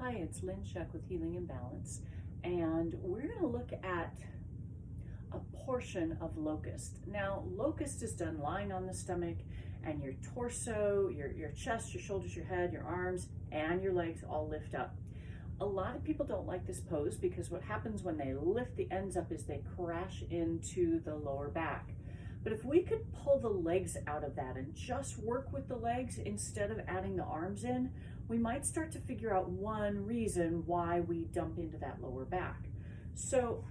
Hi, it's Lynn Shuck with Healing and Balance, and we're going to look at a portion of Locust. Now, Locust is done lying on the stomach, and your torso, your chest, your shoulders, your head, your arms, and your legs all lift up. A lot of people don't like this pose because what happens when they lift the ends up is they crash into the lower back. But if we could pull the legs out of that and just work with the legs instead of adding the arms in, we might start to figure out one reason why we dump into that lower back. So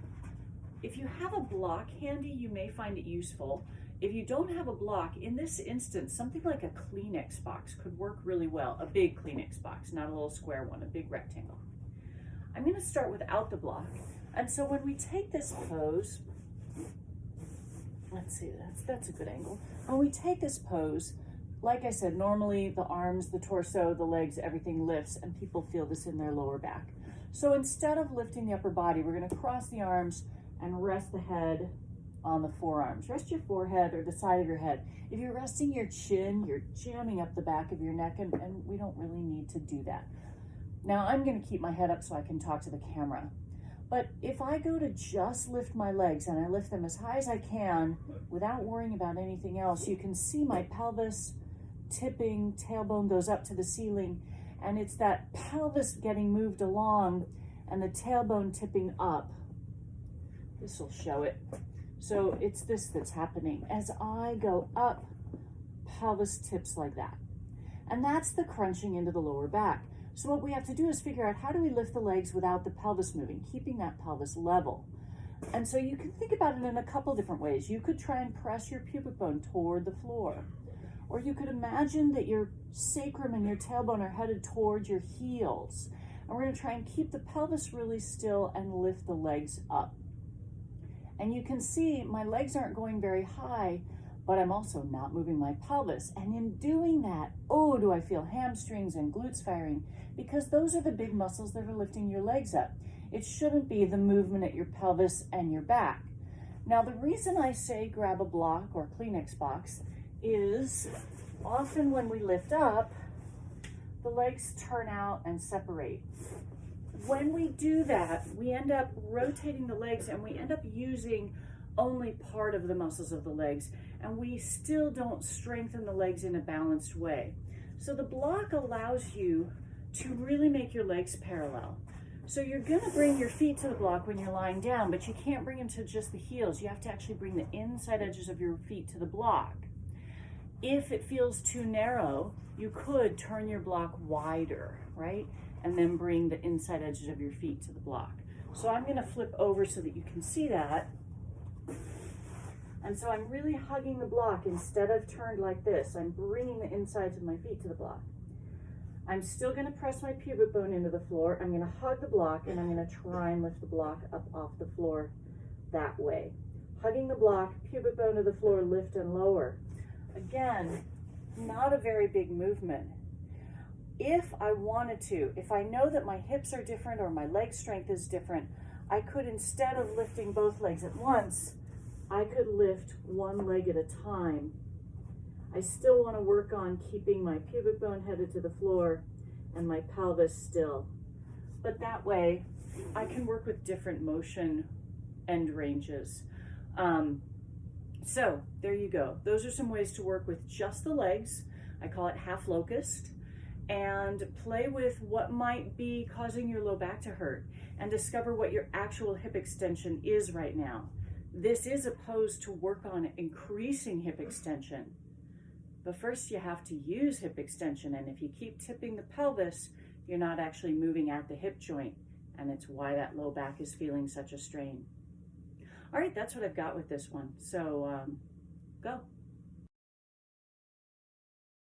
if you have a block handy, you may find it useful. If you don't have a block, in this instance, something like a Kleenex box could work really well. A big Kleenex box, not a little square one, a big rectangle. I'm going to start without the block. And so when we take this pose, let's see, that's a good angle. When we take this pose, like I said, normally the arms, the torso, the legs, everything lifts, and people feel this in their lower back. So instead of lifting the upper body, we're going to cross the arms and rest the head on the forearms. Rest your forehead or the side of your head. If you're resting your chin, you're jamming up the back of your neck, and we don't really need to do that. Now I'm going to keep my head up so I can talk to the camera. But if I go to just lift my legs and I lift them as high as I can without worrying about anything else, you can see my pelvis tipping, tailbone goes up to the ceiling, and it's that pelvis getting moved along and the tailbone tipping up. This will show it. So it's this that's happening. As I go up, pelvis tips like that. And that's the crunching into the lower back. So what we have to do is figure out, how do we lift the legs without the pelvis moving, keeping that pelvis level? And so you can think about it in a couple different ways. You could try and press your pubic bone toward the floor. Or you could imagine that your sacrum and your tailbone are headed towards your heels. And we're going to try and keep the pelvis really still and lift the legs up. And you can see my legs aren't going very high, but I'm also not moving my pelvis. And in doing that, oh, do I feel hamstrings and glutes firing, because those are the big muscles that are lifting your legs up. It shouldn't be the movement at your pelvis and your back. Now, the reason I say grab a block or Kleenex box is often when we lift up, the legs turn out and separate. When we do that, we end up rotating the legs and we end up using only part of the muscles of the legs, and we still don't strengthen the legs in a balanced way. So the block allows you to really make your legs parallel. So you're going to bring your feet to the block when you're lying down, but you can't bring them to just the heels. You have to actually bring the inside edges of your feet to the block. If it feels too narrow, you could turn your block wider, right? And then bring the inside edges of your feet to the block. So I'm going to flip over so that you can see that. And so I'm really hugging the block instead of turned like this. I'm bringing the insides of my feet to the block. I'm still going to press my pubic bone into the floor. I'm going to hug the block, and I'm going to try and lift the block up off the floor that way. Hugging the block, pubic bone to the floor, lift and lower. Again, not a very big movement. If I wanted to, if I know that my hips are different or my leg strength is different, I could, instead of lifting both legs at once, I could lift one leg at a time. I still want to work on keeping my pubic bone headed to the floor and my pelvis still. But that way, I can work with different motion end ranges. So there you go. Those are some ways to work with just the legs. I call it half locust. And play with what might be causing your low back to hurt and discover what your actual hip extension is right now. This is a pose to work on increasing hip extension. But first you have to use hip extension, and if you keep tipping the pelvis, you're not actually moving at the hip joint, and it's why that low back is feeling such a strain. All right, that's what I've got with this one. So go.